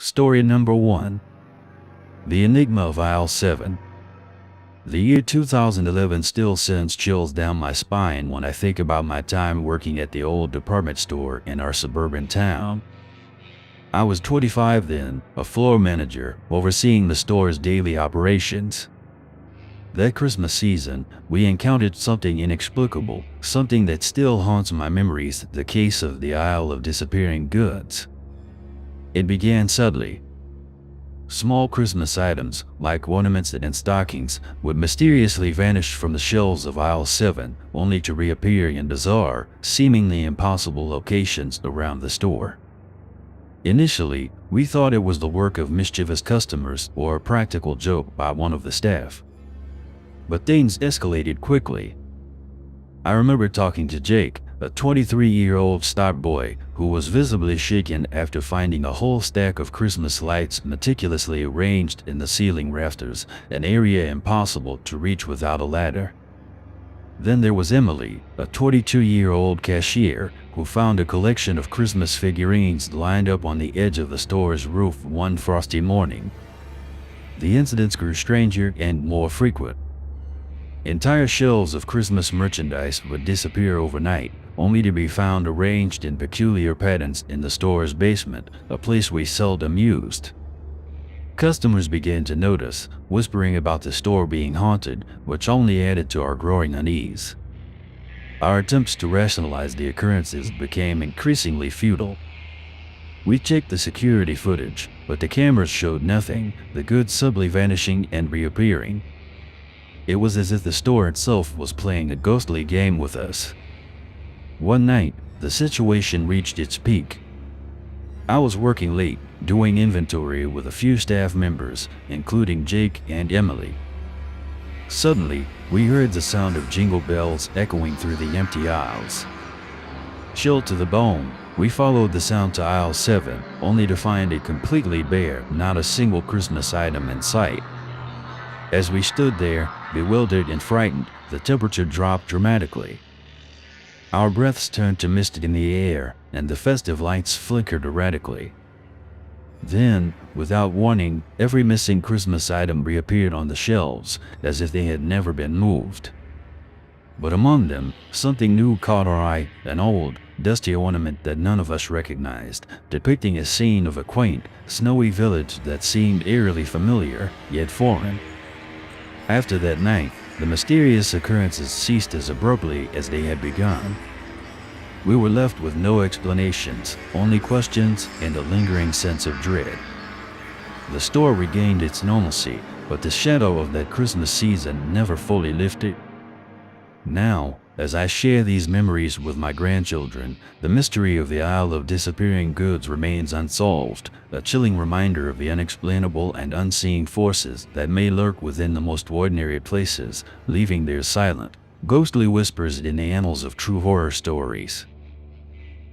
Story number 1. The Enigma of Aisle 7. The year 2011 still sends chills down my spine when I think about my time working at the old department store in our suburban town. I was 25 then, a floor manager, overseeing the store's daily operations. That Christmas season, we encountered something inexplicable, something that still haunts my memories, the case of the Aisle of Disappearing Goods. It began subtly. Small Christmas items, like ornaments and stockings, would mysteriously vanish from the shelves of Aisle 7, only to reappear in bizarre, seemingly impossible locations around the store. Initially, we thought it was the work of mischievous customers or a practical joke by one of the staff. But things escalated quickly. I remember talking to Jake, a 23-year-old stock boy who was visibly shaken after finding a whole stack of Christmas lights meticulously arranged in the ceiling rafters, an area impossible to reach without a ladder. Then there was Emily, a 22-year-old cashier who found a collection of Christmas figurines lined up on the edge of the store's roof one frosty morning. The incidents grew stranger and more frequent. Entire shelves of Christmas merchandise would disappear overnight, only to be found arranged in peculiar patterns in the store's basement, a place we seldom used. Customers began to notice, whispering about the store being haunted, which only added to our growing unease. Our attempts to rationalize the occurrences became increasingly futile. We checked the security footage, but the cameras showed nothing, the goods subtly vanishing and reappearing. It was as if the store itself was playing a ghostly game with us. One night, the situation reached its peak. I was working late, doing inventory with a few staff members, including Jake and Emily. Suddenly, we heard the sound of jingle bells echoing through the empty aisles. Chilled to the bone, we followed the sound to Aisle 7, only to find it completely bare, not a single Christmas item in sight. As we stood there, bewildered and frightened, the temperature dropped dramatically. Our breaths turned to mist in the air, and the festive lights flickered erratically. Then, without warning, every missing Christmas item reappeared on the shelves, as if they had never been moved. But among them, something new caught our eye, an old, dusty ornament that none of us recognized, depicting a scene of a quaint, snowy village that seemed eerily familiar, yet foreign. After that night, the mysterious occurrences ceased as abruptly as they had begun. We were left with no explanations, only questions and a lingering sense of dread. The store regained its normalcy, but the shadow of that Christmas season never fully lifted. Now, as I share these memories with my grandchildren, the mystery of the Aisle of Disappearing Goods remains unsolved, a chilling reminder of the unexplainable and unseen forces that may lurk within the most ordinary places, leaving their silent, ghostly whispers in the annals of true horror stories.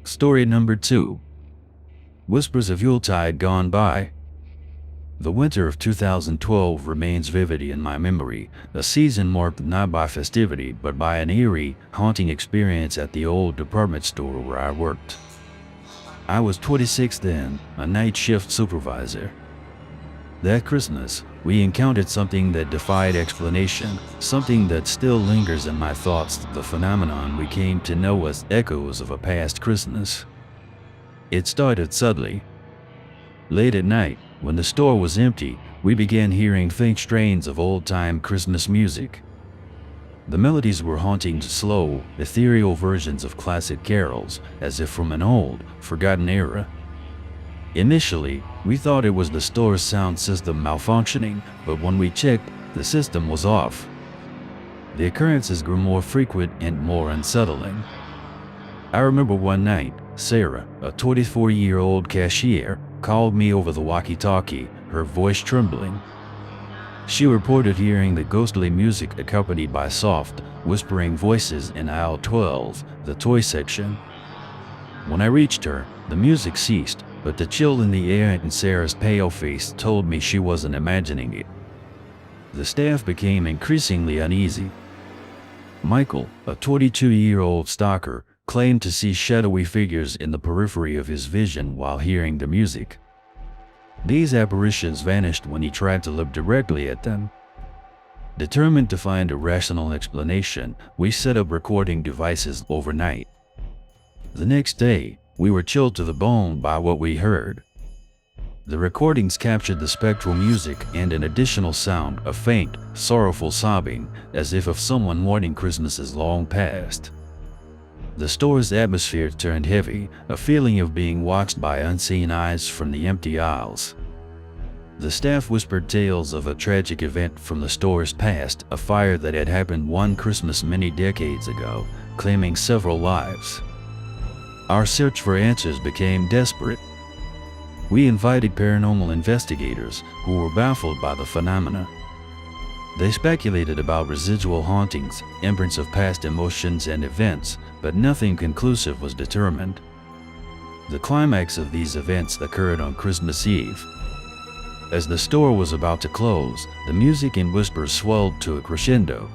Story number 2. Whispers of Yuletide Gone By. The winter of 2012 remains vivid in my memory, a season marked not by festivity but by an eerie, haunting experience at the old department store where I worked. I was 26 then, a night shift supervisor. That Christmas, we encountered something that defied explanation, something that still lingers in my thoughts, the phenomenon we came to know as echoes of a past Christmas. It started subtly. Late at night, when the store was empty, we began hearing faint strains of old-time Christmas music. The melodies were haunting, slow, ethereal versions of classic carols, as if from an old, forgotten era. Initially, we thought it was the store's sound system malfunctioning, but when we checked, the system was off. The occurrences grew more frequent and more unsettling. I remember one night, Sarah, a 24-year-old cashier, called me over the walkie-talkie, her voice trembling. She reported hearing the ghostly music accompanied by soft, whispering voices in aisle 12, the toy section. When I reached her, the music ceased, but the chill in the air and Sarah's pale face told me she wasn't imagining it. The staff became increasingly uneasy. Michael, a 22-year-old stalker, claimed to see shadowy figures in the periphery of his vision while hearing the music. These apparitions vanished when he tried to look directly at them. Determined to find a rational explanation, we set up recording devices overnight. The next day, we were chilled to the bone by what we heard. The recordings captured the spectral music and an additional sound of faint, sorrowful sobbing, as if of someone mourning Christmases long past. The store's atmosphere turned heavy, a feeling of being watched by unseen eyes from the empty aisles. The staff whispered tales of a tragic event from the store's past, a fire that had happened one Christmas many decades ago, claiming several lives. Our search for answers became desperate. We invited paranormal investigators who were baffled by the phenomena. They speculated about residual hauntings, imprints of past emotions and events, but nothing conclusive was determined. The climax of these events occurred on Christmas Eve. As the store was about to close, the music and whispers swelled to a crescendo.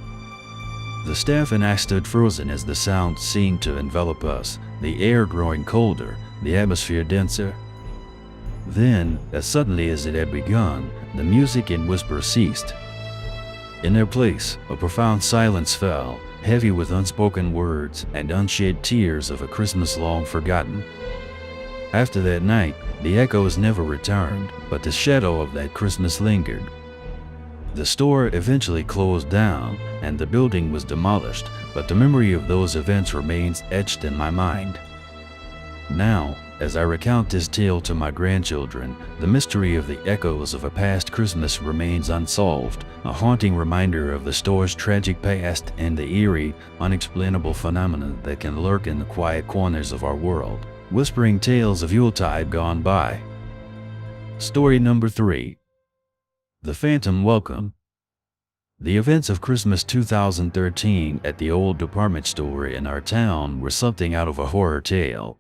The staff and I stood frozen as the sound seemed to envelop us, the air growing colder, the atmosphere denser. Then, as suddenly as it had begun, the music and whispers ceased. In their place, a profound silence fell, heavy with unspoken words and unshed tears of a Christmas long forgotten. After that night, the echoes never returned, but the shadow of that Christmas lingered. The store eventually closed down, and the building was demolished, but the memory of those events remains etched in my mind. Now, as I recount this tale to my grandchildren, the mystery of the echoes of a past Christmas remains unsolved, a haunting reminder of the store's tragic past and the eerie, unexplainable phenomena that can lurk in the quiet corners of our world, whispering tales of Yuletide gone by. Story number 3. The Phantom Welcome. The events of Christmas 2013 at the old department store in our town were something out of a horror tale.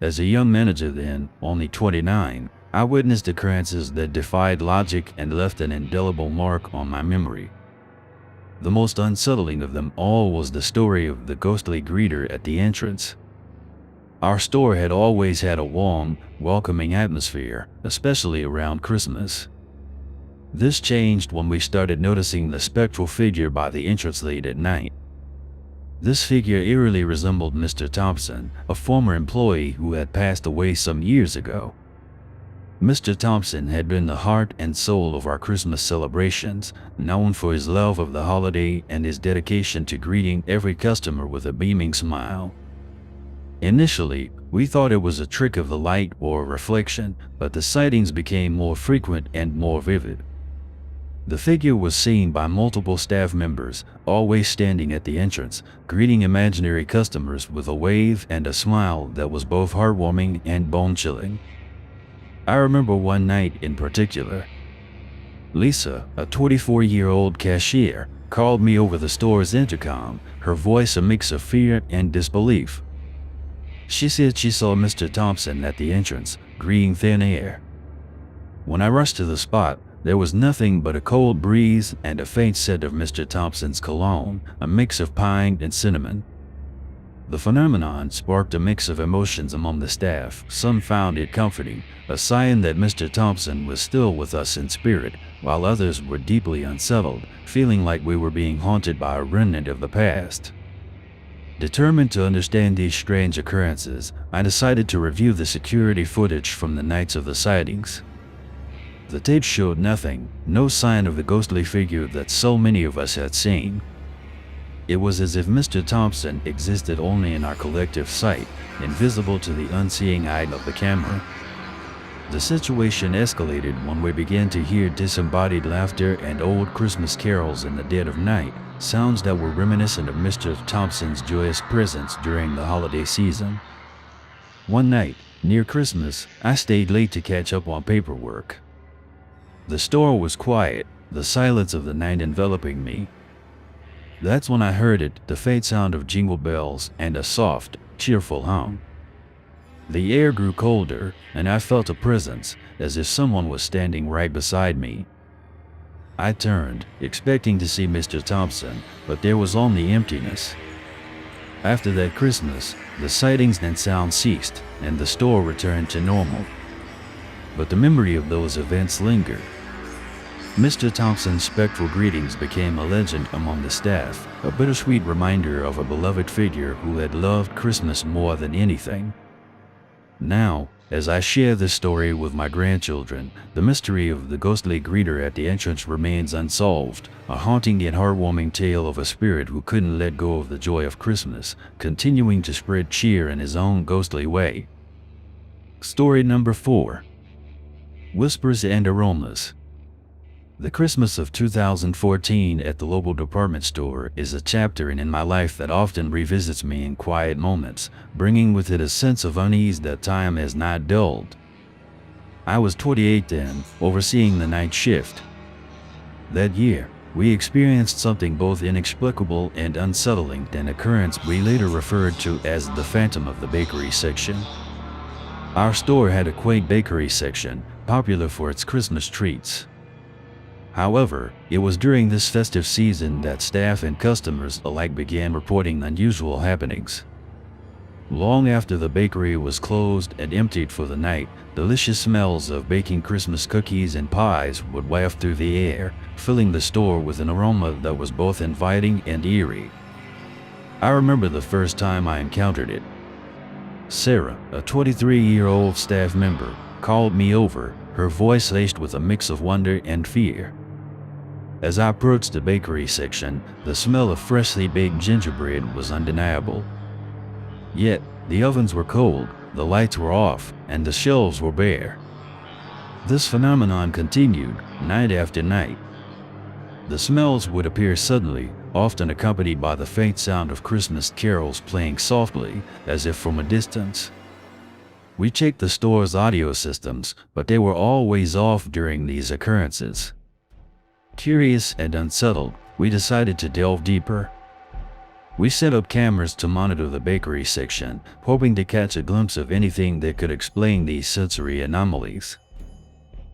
As a young manager then, only 29, I witnessed occurrences that defied logic and left an indelible mark on my memory. The most unsettling of them all was the story of the ghostly greeter at the entrance. Our store had always had a warm, welcoming atmosphere, especially around Christmas. This changed when we started noticing the spectral figure by the entrance late at night. This figure eerily resembled Mr. Thompson, a former employee who had passed away some years ago. Mr. Thompson had been the heart and soul of our Christmas celebrations, known for his love of the holiday and his dedication to greeting every customer with a beaming smile. Initially, we thought it was a trick of the light or a reflection, but the sightings became more frequent and more vivid. The figure was seen by multiple staff members, always standing at the entrance, greeting imaginary customers with a wave and a smile that was both heartwarming and bone-chilling. I remember one night in particular. Lisa, a 24-year-old cashier, called me over the store's intercom, her voice a mix of fear and disbelief. She said she saw Mr. Thompson at the entrance, greeting thin air. When I rushed to the spot, there was nothing but a cold breeze and a faint scent of Mr. Thompson's cologne, a mix of pine and cinnamon. The phenomenon sparked a mix of emotions among the staff. Some found it comforting, a sign that Mr. Thompson was still with us in spirit, while others were deeply unsettled, feeling like we were being haunted by a remnant of the past. Determined to understand these strange occurrences, I decided to review the security footage from the nights of the sightings. The tape showed nothing, no sign of the ghostly figure that so many of us had seen. It was as if Mr. Thompson existed only in our collective sight, invisible to the unseeing eye of the camera. The situation escalated when we began to hear disembodied laughter and old Christmas carols in the dead of night, sounds that were reminiscent of Mr. Thompson's joyous presence during the holiday season. One night, near Christmas, I stayed late to catch up on paperwork. The store was quiet, the silence of the night enveloping me. That's when I heard it, the faint sound of jingle bells and a soft, cheerful hum. The air grew colder, and I felt a presence, as if someone was standing right beside me. I turned, expecting to see Mr. Thompson, but there was only emptiness. After that Christmas, the sightings and sounds ceased, and the store returned to normal. but the memory of those events lingered. Mr. Thompson's spectral greetings became a legend among the staff, a bittersweet reminder of a beloved figure who had loved Christmas more than anything. Now, as I share this story with my grandchildren, the mystery of the ghostly greeter at the entrance remains unsolved, a haunting yet heartwarming tale of a spirit who couldn't let go of the joy of Christmas, continuing to spread cheer in his own ghostly way. Story number 4. Whispers and Aromas. The Christmas of 2014 at the local department store is a chapter in my life that often revisits me in quiet moments, bringing with it a sense of unease that time has not dulled. I was 28 then, overseeing the night shift. That year, we experienced something both inexplicable and unsettling, an occurrence we later referred to as the Phantom of the Bakery section. Our store had a quaint bakery section, popular for its Christmas treats. However, it was during this festive season that staff and customers alike began reporting unusual happenings. Long after the bakery was closed and emptied for the night, delicious smells of baking Christmas cookies and pies would waft through the air, filling the store with an aroma that was both inviting and eerie. I remember the first time I encountered it. Sarah, a 23-year-old staff member, called me over, her voice laced with a mix of wonder and fear. As I approached the bakery section, the smell of freshly baked gingerbread was undeniable. Yet, the ovens were cold, the lights were off, and the shelves were bare. This phenomenon continued, night after night. The smells would appear suddenly, often accompanied by the faint sound of Christmas carols playing softly, as if from a distance. We checked the store's audio systems, but they were always off during these occurrences. Curious and unsettled, we decided to delve deeper. We set up cameras to monitor the bakery section, hoping to catch a glimpse of anything that could explain these sensory anomalies.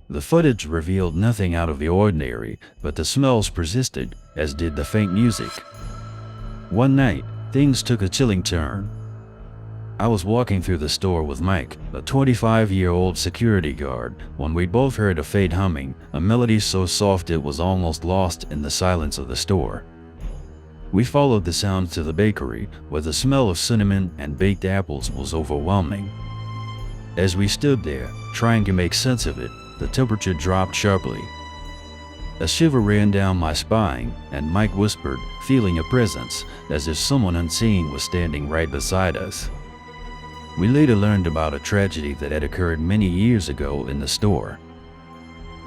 The footage revealed nothing out of the ordinary, but the smells persisted, as did the faint music. One night, things took a chilling turn. I was walking through the store with Mike, a 25-year-old security guard, when we both heard a faint humming, a melody so soft it was almost lost in the silence of the store. We followed the sound to the bakery, where the smell of cinnamon and baked apples was overwhelming. As we stood there, trying to make sense of it, the temperature dropped sharply. A shiver ran down my spine, and Mike whispered, feeling a presence, as if someone unseen was standing right beside us. We later learned about a tragedy that had occurred many years ago in the store.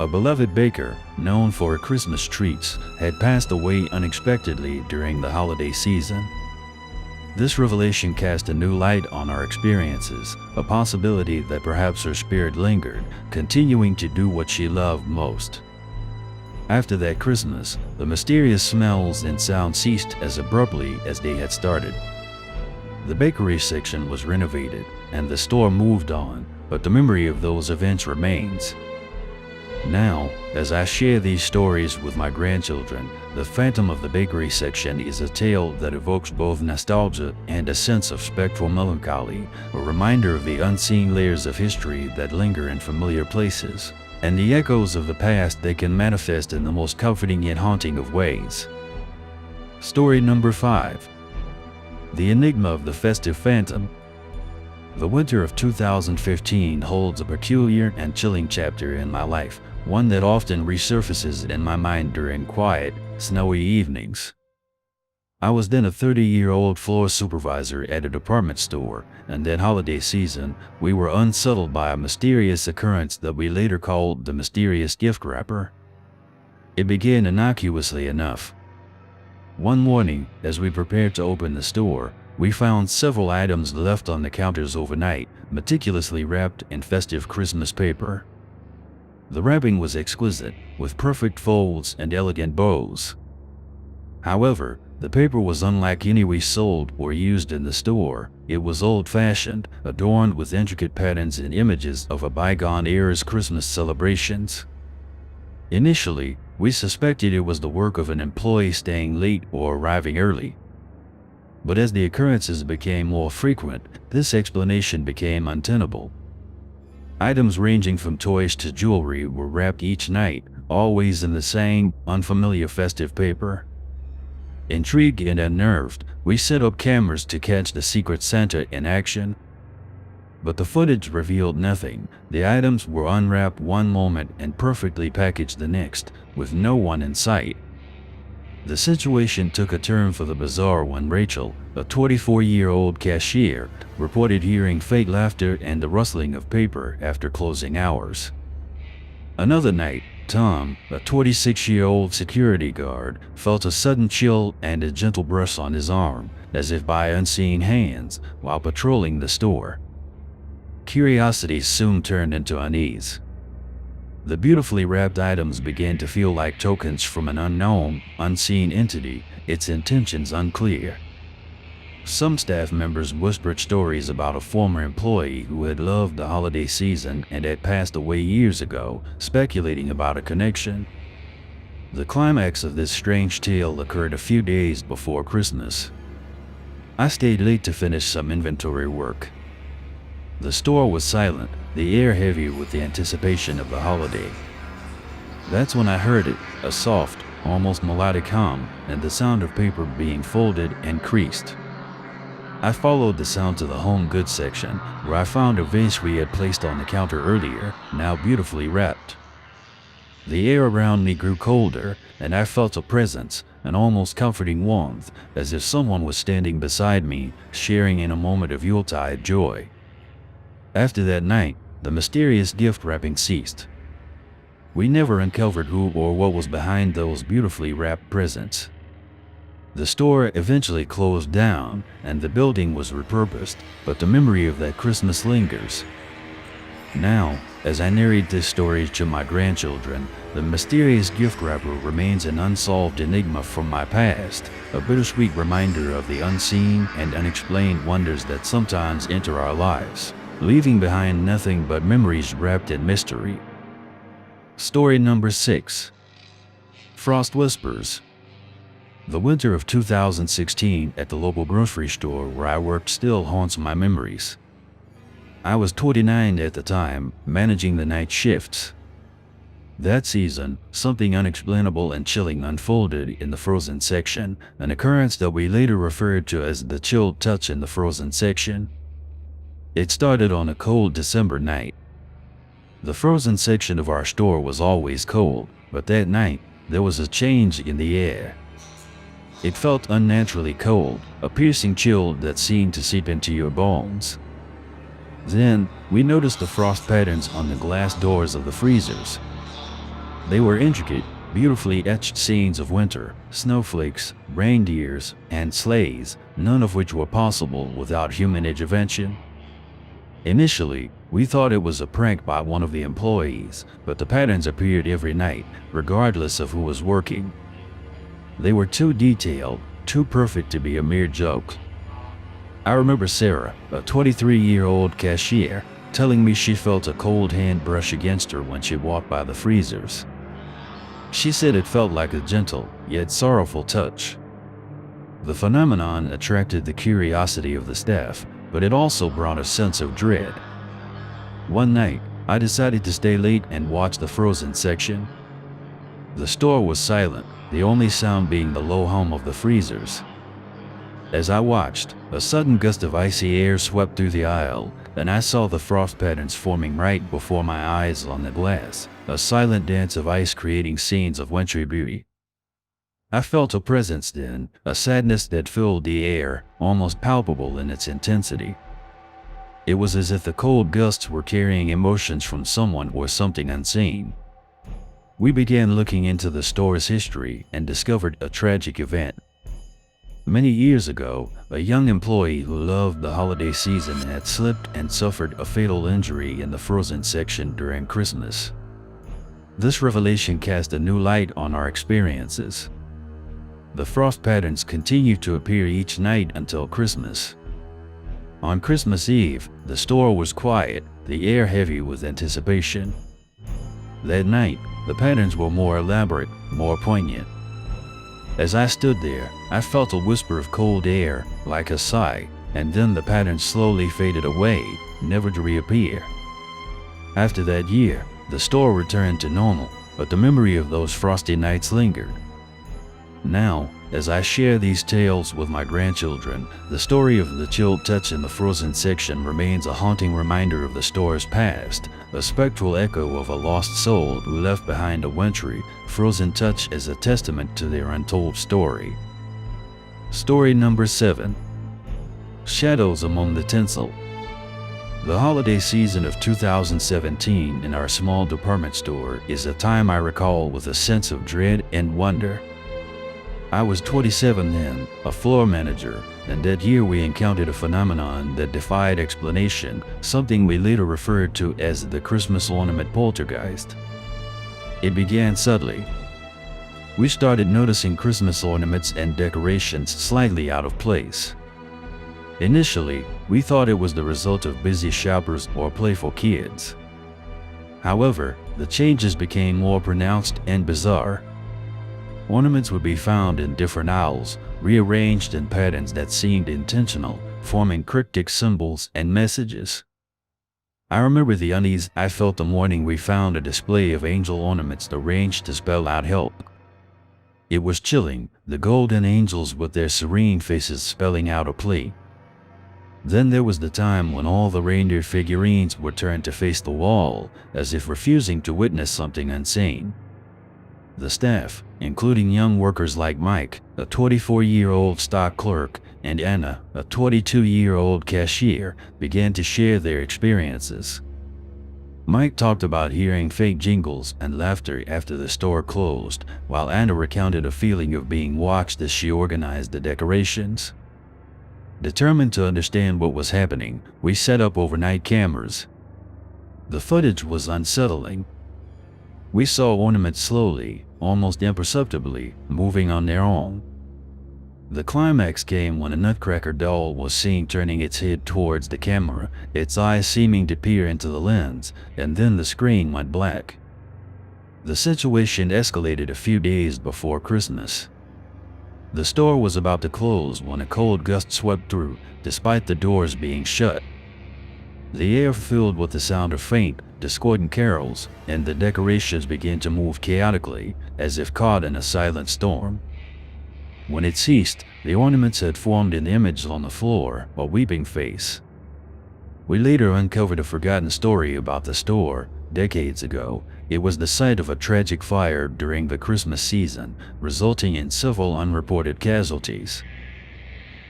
A beloved baker, known for her Christmas treats, had passed away unexpectedly during the holiday season. This revelation cast a new light on our experiences, a possibility that perhaps her spirit lingered, continuing to do what she loved most. After that Christmas, the mysterious smells and sounds ceased as abruptly as they had started. The bakery section was renovated, and the store moved on, but the memory of those events remains. Now, as I share these stories with my grandchildren, the Phantom of the Bakery section is a tale that evokes both nostalgia and a sense of spectral melancholy, a reminder of the unseen layers of history that linger in familiar places, and the echoes of the past that can manifest in the most comforting yet haunting of ways. Story number 5. The Enigma of the Festive Phantom. The winter of 2015 holds a peculiar and chilling chapter in my life, one that often resurfaces in my mind during quiet, snowy evenings. I was then a 30-year-old floor supervisor at a department store, and that holiday season, we were unsettled by a mysterious occurrence that we later called the mysterious gift wrapper. It began innocuously enough. One morning, as we prepared to open the store, we found several items left on the counters overnight, meticulously wrapped in festive Christmas paper. The wrapping was exquisite, with perfect folds and elegant bows. However, the paper was unlike any we sold or used in the store. It was old-fashioned, adorned with intricate patterns and images of a bygone era's Christmas celebrations. Initially, we suspected it was the work of an employee staying late or arriving early. But as the occurrences became more frequent, this explanation became untenable. Items ranging from toys to jewelry were wrapped each night, always in the same, unfamiliar festive paper. Intrigued and unnerved, we set up cameras to catch the Secret Santa in action. But the footage revealed nothing. The items were unwrapped one moment and perfectly packaged the next, with no one in sight. The situation took a turn for the bizarre when Rachel, a 24-year-old cashier, reported hearing fake laughter and the rustling of paper after closing hours. Another night, Tom, a 26-year-old security guard, felt a sudden chill and a gentle brush on his arm, as if by unseen hands, while patrolling the store. Curiosity soon turned into unease. The beautifully wrapped items began to feel like tokens from an unknown, unseen entity, its intentions unclear. Some staff members whispered stories about a former employee who had loved the holiday season and had passed away years ago, speculating about a connection. The climax of this strange tale occurred a few days before Christmas. I stayed late to finish some inventory work. The store was silent, the air heavy with the anticipation of the holiday. That's when I heard it, a soft, almost melodic hum, and the sound of paper being folded and creased. I followed the sound to the home goods section, where I found a vase we had placed on the counter earlier, now beautifully wrapped. The air around me grew colder, and I felt a presence, an almost comforting warmth, as if someone was standing beside me, sharing in a moment of Yuletide joy. After that night, the mysterious gift wrapping ceased. We never uncovered who or what was behind those beautifully wrapped presents. The store eventually closed down and the building was repurposed, but the memory of that Christmas lingers. Now, as I narrate this story to my grandchildren, the mysterious gift wrapper remains an unsolved enigma from my past, a bittersweet reminder of the unseen and unexplained wonders that sometimes enter our lives, leaving behind nothing but memories wrapped in mystery. Story number 6. Frost Whispers. The winter of 2016 at the local grocery store where I worked still haunts my memories. I was 29 at the time, managing the night shifts. That season, something unexplainable and chilling unfolded in the frozen section, an occurrence that we later referred to as the chilled touch in the frozen section. It started on a cold December night. The frozen section of our store was always cold, but that night, there was a change in the air. It felt unnaturally cold, a piercing chill that seemed to seep into your bones. Then, we noticed the frost patterns on the glass doors of the freezers. They were intricate, beautifully etched scenes of winter, snowflakes, reindeers, and sleighs, none of which were possible without human intervention. Initially, we thought it was a prank by one of the employees, but the patterns appeared every night, regardless of who was working. They were too detailed, too perfect to be a mere joke. I remember Sarah, a 23-year-old cashier, telling me she felt a cold hand brush against her when she walked by the freezers. She said it felt like a gentle, yet sorrowful touch. The phenomenon attracted the curiosity of the staff, but it also brought a sense of dread. One night, I decided to stay late and watch the frozen section. The store was silent, the only sound being the low hum of the freezers. As I watched, a sudden gust of icy air swept through the aisle, and I saw the frost patterns forming right before my eyes on the glass, a silent dance of ice creating scenes of wintry beauty. I felt a presence then, a sadness that filled the air, almost palpable in its intensity. It was as if the cold gusts were carrying emotions from someone or something unseen. We began looking into the store's history and discovered a tragic event. Many years ago, a young employee who loved the holiday season had slipped and suffered a fatal injury in the frozen section during Christmas. This revelation cast a new light on our experiences. The frost patterns continued to appear each night until Christmas. On Christmas Eve, the store was quiet, the air heavy with anticipation. That night, the patterns were more elaborate, more poignant. As I stood there, I felt a whisper of cold air, like a sigh, and then the patterns slowly faded away, never to reappear. After that year, the store returned to normal, but the memory of those frosty nights lingered. Now, as I share these tales with my grandchildren, the story of the chilled touch in the frozen section remains a haunting reminder of the store's past, a spectral echo of a lost soul who left behind a wintry, frozen touch as a testament to their untold story. Story number 7. Shadows Among the Tinsel. The holiday season of 2017 in our small department store is a time I recall with a sense of dread and wonder. I was 27 then, a floor manager, and that year we encountered a phenomenon that defied explanation, something we later referred to as the Christmas ornament poltergeist. It began subtly. We started noticing Christmas ornaments and decorations slightly out of place. Initially, we thought it was the result of busy shoppers or playful kids. However, the changes became more pronounced and bizarre. Ornaments would be found in different aisles, rearranged in patterns that seemed intentional, forming cryptic symbols and messages. I remember the unease I felt the morning we found a display of angel ornaments arranged to spell out help. It was chilling, the golden angels with their serene faces spelling out a plea. Then there was the time when all the reindeer figurines were turned to face the wall, as if refusing to witness something unseen. The staff, including young workers like Mike, a 24-year-old stock clerk, and Anna, a 22-year-old cashier, began to share their experiences. Mike talked about hearing fake jingles and laughter after the store closed, while Anna recounted a feeling of being watched as she organized the decorations. Determined to understand what was happening, we set up overnight cameras. The footage was unsettling. We saw ornaments slowly, almost imperceptibly, moving on their own. The climax came when a nutcracker doll was seen turning its head towards the camera, its eyes seeming to peer into the lens, and then the screen went black. The situation escalated a few days before Christmas. The store was about to close when a cold gust swept through, despite the doors being shut. The air filled with the sound of faint, discordant carols, and the decorations began to move chaotically, as if caught in a silent storm. When it ceased, the ornaments had formed an image on the floor, a weeping face. We later uncovered a forgotten story about the store. Decades ago, it was the site of a tragic fire during the Christmas season, resulting in several unreported casualties.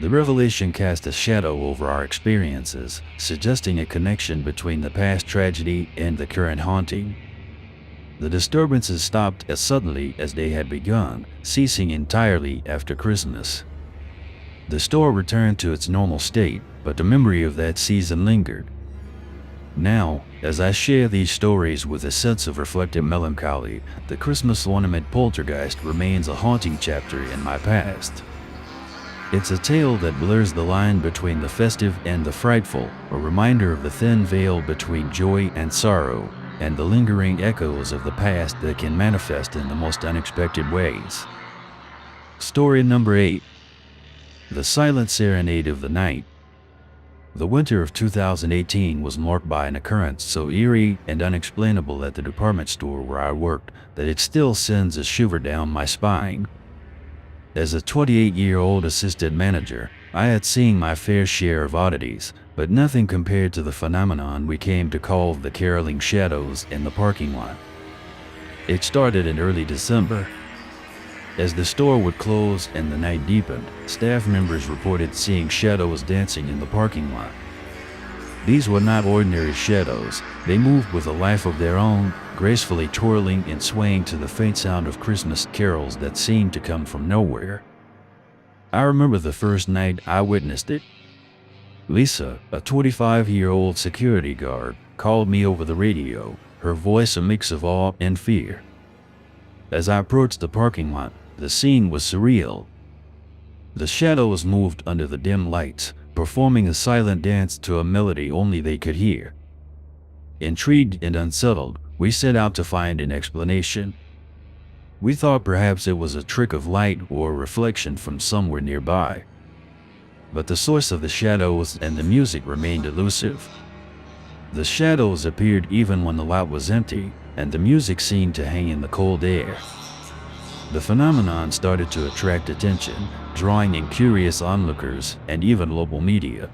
The revelation cast a shadow over our experiences, suggesting a connection between the past tragedy and the current haunting. The disturbances stopped as suddenly as they had begun, ceasing entirely after Christmas. The store returned to its normal state, but the memory of that season lingered. Now, as I share these stories with a sense of reflective melancholy, the Christmas ornament poltergeist remains a haunting chapter in my past. It's a tale that blurs the line between the festive and the frightful, a reminder of the thin veil between joy and sorrow, and the lingering echoes of the past that can manifest in the most unexpected ways. Story number 8. The Silent Serenade of the Night. The winter of 2018 was marked by an occurrence so eerie and unexplainable at the department store where I worked that it still sends a shiver down my spine. As a 28-year-old assistant manager, I had seen my fair share of oddities, but nothing compared to the phenomenon we came to call the caroling shadows in the parking lot. It started in early December. As the store would close and the night deepened, staff members reported seeing shadows dancing in the parking lot. These were not ordinary shadows. They moved with a life of their own, gracefully twirling and swaying to the faint sound of Christmas carols that seemed to come from nowhere. I remember the first night I witnessed it. Lisa, a 25-year-old security guard, called me over the radio, her voice a mix of awe and fear. As I approached the parking lot, the scene was surreal. The shadows moved under the dim lights, performing a silent dance to a melody only they could hear. Intrigued and unsettled, we set out to find an explanation. We thought perhaps it was a trick of light or a reflection from somewhere nearby. But the source of the shadows and the music remained elusive. The shadows appeared even when the lot was empty, and the music seemed to hang in the cold air. The phenomenon started to attract attention, drawing in curious onlookers and even local media.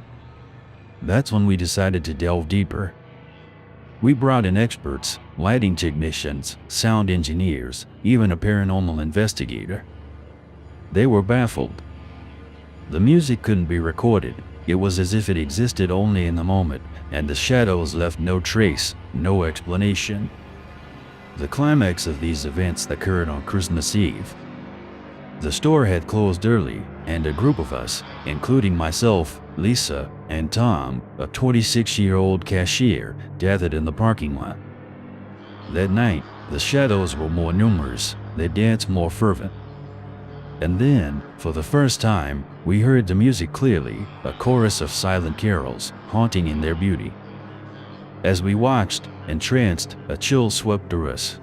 That's when we decided to delve deeper. We brought in experts, lighting technicians, sound engineers, even a paranormal investigator. They were baffled. The music couldn't be recorded. It was as if it existed only in the moment, and the shadows left no trace, no explanation. The climax of these events occurred on Christmas Eve. The store had closed early, and a group of us, including myself, Lisa, and Tom, a 26-year-old cashier, gathered in the parking lot. That night, the shadows were more numerous, they danced more fervent. And then, for the first time, we heard the music clearly, a chorus of silent carols, haunting in their beauty. As we watched, entranced, a chill swept through us.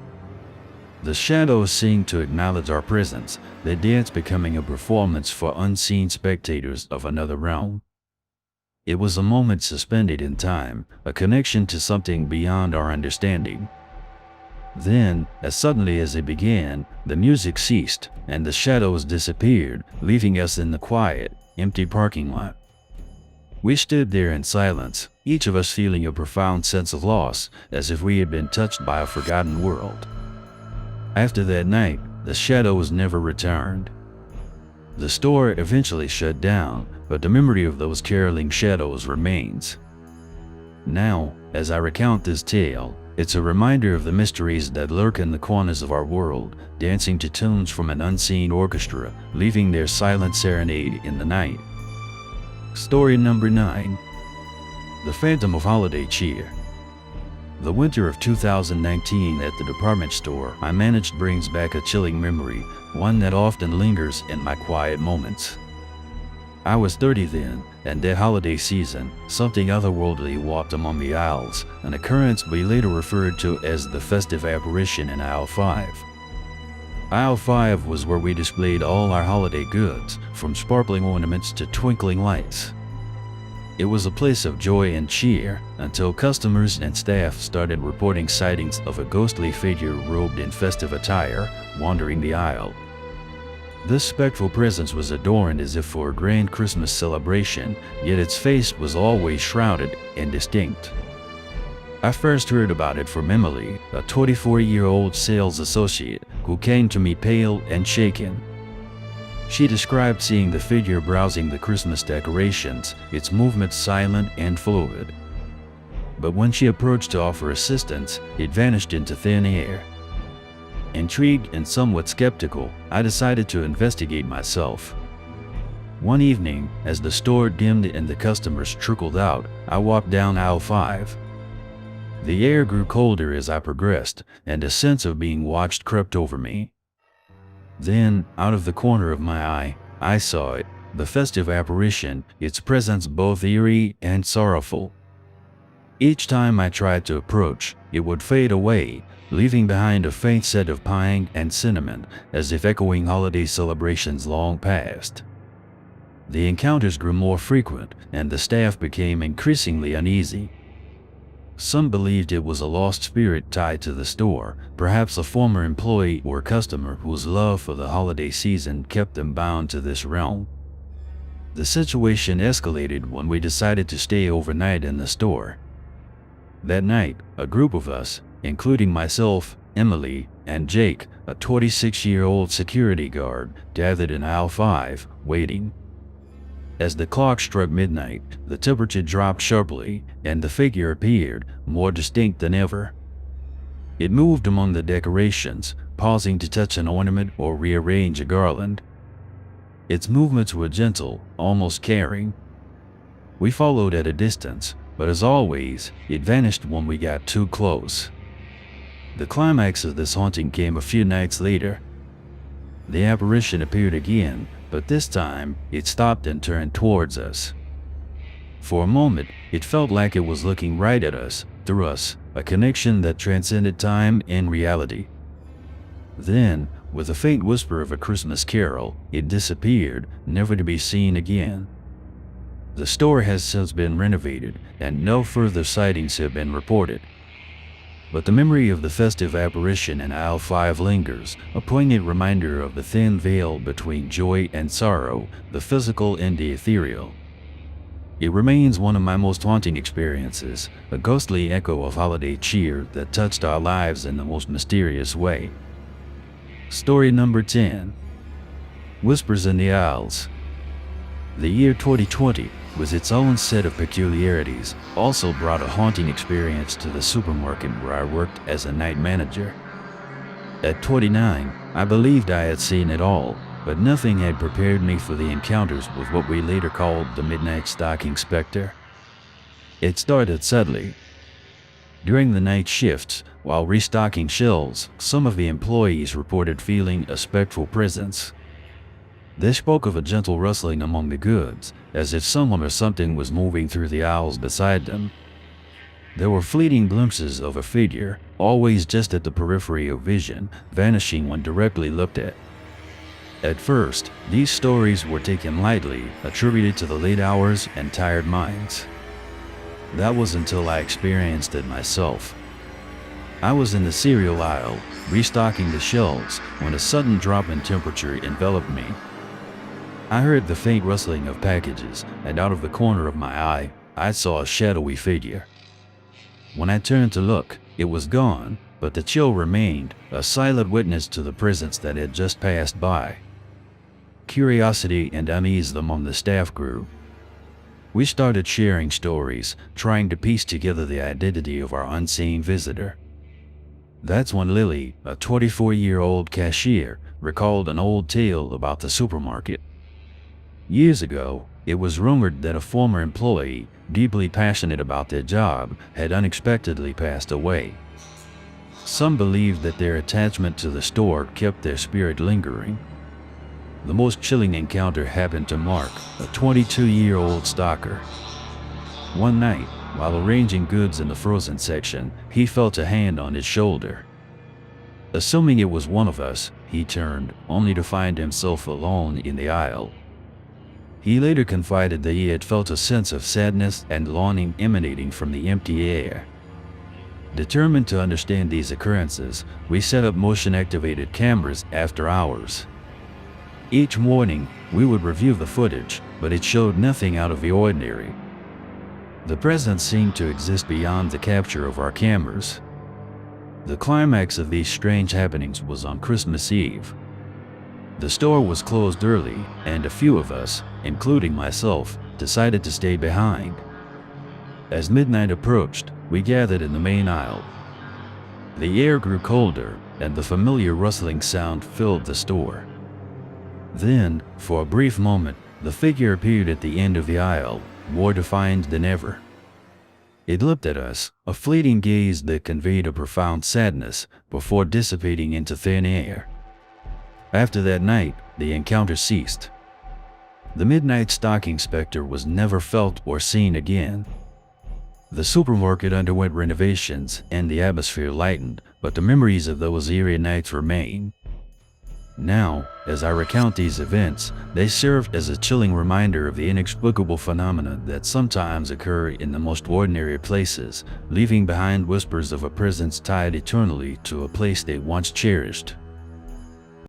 The shadows seemed to acknowledge our presence, their dance becoming a performance for unseen spectators of another realm. It was a moment suspended in time, a connection to something beyond our understanding. Then, as suddenly as it began, the music ceased, and the shadows disappeared, leaving us in the quiet, empty parking lot. We stood there in silence, each of us feeling a profound sense of loss, as if we had been touched by a forgotten world. After that night, the shadows never returned. The store eventually shut down, but the memory of those caroling shadows remains. Now, as I recount this tale, it's a reminder of the mysteries that lurk in the corners of our world, dancing to tunes from an unseen orchestra, leaving their silent serenade in the night. Story number 9. The Phantom of Holiday Cheer. The winter of 2019 at the department store I managed brings back a chilling memory, one that often lingers in my quiet moments. I was 30 then, and that holiday season, something otherworldly walked among the aisles, an occurrence we later referred to as the festive apparition in aisle 5. Aisle 5 was where we displayed all our holiday goods, from sparkling ornaments to twinkling lights. It was a place of joy and cheer, until customers and staff started reporting sightings of a ghostly figure robed in festive attire, wandering the aisle. This spectral presence was adorned as if for a grand Christmas celebration, yet its face was always shrouded and distinct. I first heard about it from Emily, a 24-year-old sales associate who came to me pale and shaken. She described seeing the figure browsing the Christmas decorations, its movements silent and fluid. But when she approached to offer assistance, it vanished into thin air. Intrigued and somewhat skeptical, I decided to investigate myself. One evening, as the store dimmed and the customers trickled out, I walked down aisle 5. The air grew colder as I progressed, and a sense of being watched crept over me. Then, out of the corner of my eye, I saw it, the festive apparition, its presence both eerie and sorrowful. Each time I tried to approach, it would fade away, leaving behind a faint scent of pine and cinnamon, as if echoing holiday celebrations long past. The encounters grew more frequent, and the staff became increasingly uneasy. Some believed it was a lost spirit tied to the store, perhaps a former employee or customer whose love for the holiday season kept them bound to this realm. The situation escalated when we decided to stay overnight in the store. That night, a group of us, including myself, Emily, and Jake, a 26-year-old security guard, gathered in aisle 5, waiting. As the clock struck midnight, the temperature dropped sharply, and the figure appeared, more distinct than ever. It moved among the decorations, pausing to touch an ornament or rearrange a garland. Its movements were gentle, almost caring. We followed at a distance, but as always, it vanished when we got too close. The climax of this haunting came a few nights later. The apparition appeared again, but this time, it stopped and turned towards us. For a moment, it felt like it was looking right at us, through us, a connection that transcended time and reality. Then, with a faint whisper of a Christmas carol, it disappeared, never to be seen again. The store has since been renovated, and no further sightings have been reported. But the memory of the festive apparition in aisle 5 lingers, a poignant reminder of the thin veil between joy and sorrow, the physical and the ethereal. It remains one of my most haunting experiences, a ghostly echo of holiday cheer that touched our lives in the most mysterious way. Story number 10. Whispers in the Aisles. The year 2020, with its own set of peculiarities, also brought a haunting experience to the supermarket where I worked as a night manager. At 29, I believed I had seen it all, but nothing had prepared me for the encounters with what we later called the Midnight Stocking Spectre. It started subtly. During the night shifts, while restocking shelves, some of the employees reported feeling a spectral presence. They spoke of a gentle rustling among the goods, as if someone or something was moving through the aisles beside them. There were fleeting glimpses of a figure, always just at the periphery of vision, vanishing when directly looked at. At first, these stories were taken lightly, attributed to the late hours and tired minds. That was until I experienced it myself. I was in the cereal aisle, restocking the shelves, when a sudden drop in temperature enveloped me. I heard the faint rustling of packages, and out of the corner of my eye, I saw a shadowy figure. When I turned to look, it was gone, but the chill remained, a silent witness to the presence that had just passed by. Curiosity and unease among the staff grew. We started sharing stories, trying to piece together the identity of our unseen visitor. That's when Lily, a 24-year-old cashier, recalled an old tale about the supermarket. Years ago, it was rumored that a former employee, deeply passionate about their job, had unexpectedly passed away. Some believed that their attachment to the store kept their spirit lingering. The most chilling encounter happened to Mark, a 22-year-old stocker. One night, while arranging goods in the frozen section, he felt a hand on his shoulder. Assuming it was one of us, he turned, only to find himself alone in the aisle. He later confided that he had felt a sense of sadness and longing emanating from the empty air. Determined to understand these occurrences, we set up motion-activated cameras after hours. Each morning, we would review the footage, but it showed nothing out of the ordinary. The presence seemed to exist beyond the capture of our cameras. The climax of these strange happenings was on Christmas Eve. The store was closed early, and a few of us, including myself, decided to stay behind. As midnight approached, we gathered in the main aisle. The air grew colder, and the familiar rustling sound filled the store. Then, for a brief moment, the figure appeared at the end of the aisle, more defined than ever. It looked at us, a fleeting gaze that conveyed a profound sadness, before dissipating into thin air. After that night, the encounter ceased. The Midnight Stocking Spectre was never felt or seen again. The supermarket underwent renovations, and the atmosphere lightened, but the memories of those eerie nights remain. Now, as I recount these events, they serve as a chilling reminder of the inexplicable phenomena that sometimes occur in the most ordinary places, leaving behind whispers of a presence tied eternally to a place they once cherished.